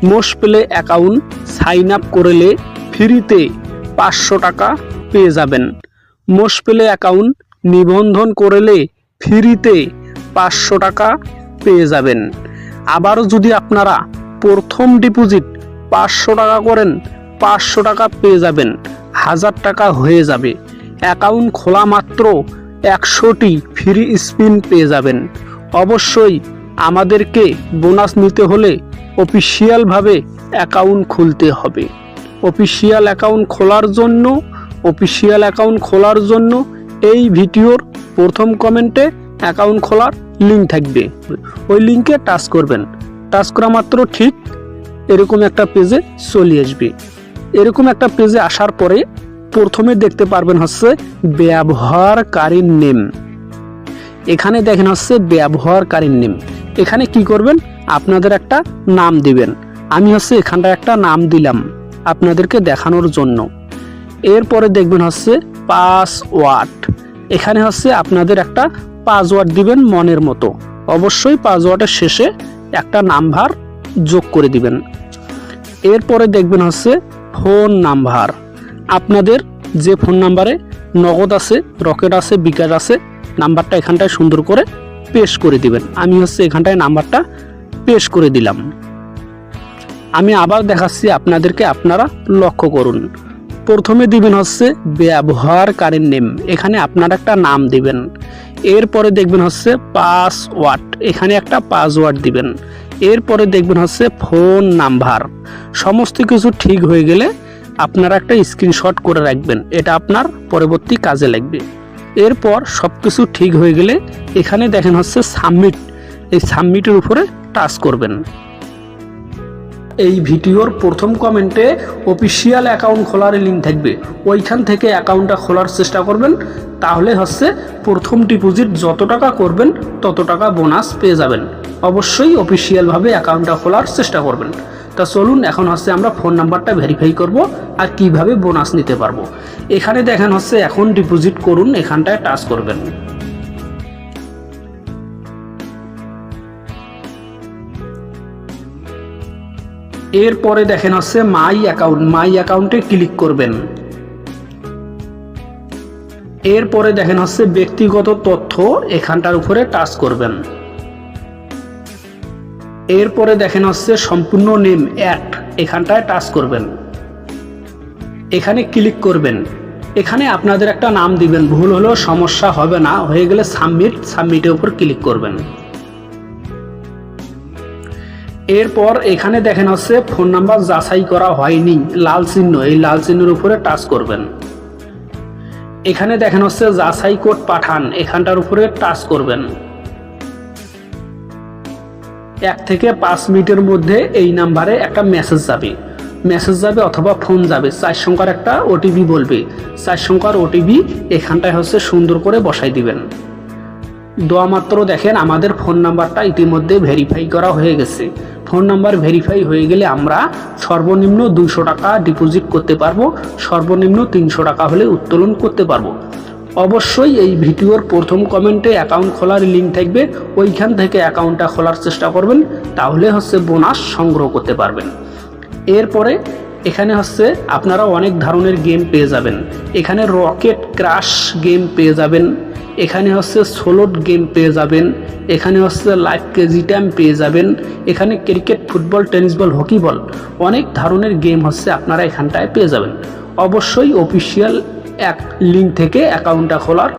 Most play account sign up করলে ফ্রিতে 500 টাকা পেয়ে যাবেন। মোস্ট প্লে অ্যাকাউন্ট নিবন্ধন করলে ফ্রিতে 500 টাকা পেয়ে যাবেন। আবারও যদি আপনারা প্রথম ডিপোজিট 500 টাকা করেন, 500 টাকা পেয়ে যাবেন, 1000 টাকা হয়ে যাবে। অ্যাকাউন্ট খোলা মাত্র 100টি ফ্রি স্পিন পেয়ে যাবেন। অবশ্যই আমাদেরকে বোনাস নিতে হলে অফিসিয়ালভাবে অ্যাকাউন্ট খুলতে হবে। অফিসিয়াল অ্যাকাউন্ট খোলার জন্য এই ভিডিওর প্রথম কমেন্টে অ্যাকাউন্ট খোলার লিঙ্ক থাকবে, ওই লিঙ্কে টাচ করবেন। টাচ করা মাত্র ঠিক এরকম একটা পেজে চলে আসবে। এরকম একটা পেজে আসার পরে প্রথমে দেখতে পারবেন হচ্ছে ব্যবহারকারীর নেম। এখানে দেখেন হচ্ছে ব্যবহারকারীর নেম। এখানে কি করবেন, আপনাদের একটা নাম দিবেন। আমি হচ্ছে এখানটা একটা নাম দিলাম আপনাদেরকে দেখানোর জন্য। এরপরে দেখবেন হচ্ছে পাসওয়ার্ড। এখানে হচ্ছে আপনাদের একটা পাসওয়ার্ড দিবেন মনের মতো। অবশ্যই পাসওয়ার্ডের শেষে একটা নাম্বার যোগ করে দিবেন। এরপরে দেখবেন হচ্ছে ফোন নাম্বার। আপনাদের যে ফোন নাম্বারে নগদ আছে, রকেট আছে, বিকাশ আছে, নাম্বারটা এখানটায় সুন্দর করে পেস্ট করে দিবেন। আমি হচ্ছে এখানটায় নাম্বারটা পেস্ট করে দিলাম। আমি আবার দেখাচ্ছি আপনাদেরকে, আপনারা লক্ষ্য করুন। প্রথমে দিবেন হচ্ছে ব্যবহারকারীর নেম। এখানে আপনারা একটা নাম দিবেন। এরপরে দেখবেন হচ্ছে পাসওয়ার্ড। এখানে একটা পাসওয়ার্ড দিবেন। এরপরে দেখবেন হচ্ছে ফোন নাম্বার। সমস্ত কিছু ঠিক হয়ে গেলে আপনারা একটা স্ক্রিনশট করে রাখবেন, এটা আপনার পরবর্তী কাজে লাগবে। এরপর সব কিছু ঠিক হয়ে গেলে এখানে দেখেন হচ্ছে সাবমিট। এই সাবমিটের উপরে টাচ করবেন। এই ভিডিওর প্রথম কমেন্টে অফিসিয়াল অ্যাকাউন্ট খোলার লিঙ্ক থাকবে, ওইখান থেকে অ্যাকাউন্টটা খোলার চেষ্টা করবেন। তাহলে হচ্ছে প্রথম ডিপোজিট যত টাকা করবেন তত টাকা বোনাস পেয়ে যাবেন। অবশ্যই অফিসিয়ালভাবে অ্যাকাউন্টটা খোলার চেষ্টা করবেন। তা চলুন এখন হচ্ছে আমরা ফোন নাম্বারটা ভেরিফাই করব আর কিভাবে বোনাস নিতে পারবো। এখানে দেখেন হচ্ছে এখন ডিপোজিট করুন, এখানটায় টাচ করবেন। এরপরে দেখেন হচ্ছে মাই অ্যাকাউন্টে ক্লিক করবেন। এরপরে দেখেন হচ্ছে ব্যক্তিগত তথ্য, এখানটার উপরে টাচ করবেন। এরপরে দেখেন হচ্ছে সম্পূর্ণ নেম অ্যাড, এখানটায় টাচ করবেন। এখানে ক্লিক করবেন। এখানে আপনাদের একটা নাম দিবেন, ভুল হলেও সমস্যা হবে না, হয়ে গেলে সাবমিটের উপর ক্লিক করবেন। এরপর এখানে দেখেন হচ্ছে ফোন নাম্বার যাচাই করা হয়নি, লাল চিহ্ন, এই লাল চিহ্নের উপরে টাচ করবেন। এখানে দেখেন হচ্ছে যাচাই কোড পাঠান, এখানটার উপরে টাচ করবেন। 1 থেকে 5 মিনিটের মধ্যে এই নাম্বারে একটা মেসেজ যাবে অথবা ফোন যাবে। 4 সংখ্যার একটা ওটিপি বলবে। 4 সংখ্যার ওটিপি এখানটায় হচ্ছে সুন্দর করে বসাই দিবেন। দেওয়া মাত্র দেখেন আমাদের ফোন নাম্বারটা ইতিমধ্যে ভেরিফাই করা হয়ে গেছে। ফোন নাম্বার ভেরিফাই হয়ে গেলে আমরা সর্বনিম্ন 200 টাকা ডিপোজিট করতে পারবো, সর্বনিম্ন 300 টাকা হলে উত্তোলন করতে পারবো। অবশ্যই এই ভিডিওর প্রথম কমেন্টে অ্যাকাউন্ট খোলার লিঙ্ক থাকবে, ওইখান থেকে অ্যাকাউন্টটা খোলার চেষ্টা করবেন, তাহলে হচ্ছে বোনাস সংগ্রহ করতে পারবেন। এরপরে এখানে হচ্ছে আপনারা অনেক ধরনের গেম পেয়ে যাবেন। এখানে রকেট ক্রাশ গেম পেয়ে যাবেন, এখানে হচ্ছে সোলোট গেম পেয়ে যাবেন, এখানে হচ্ছে লাইভ কেজি টাইম পেয়ে যাবেন, এখানে cricket, football, tennis ball, hockey ball, অনেক ধরনের গেম হচ্ছে আপনারা এখানটায় পেয়ে যাবেন। অবশ্যই অফিসিয়াল লিঙ্ক থেকে অ্যাকাউন্টটা খোলার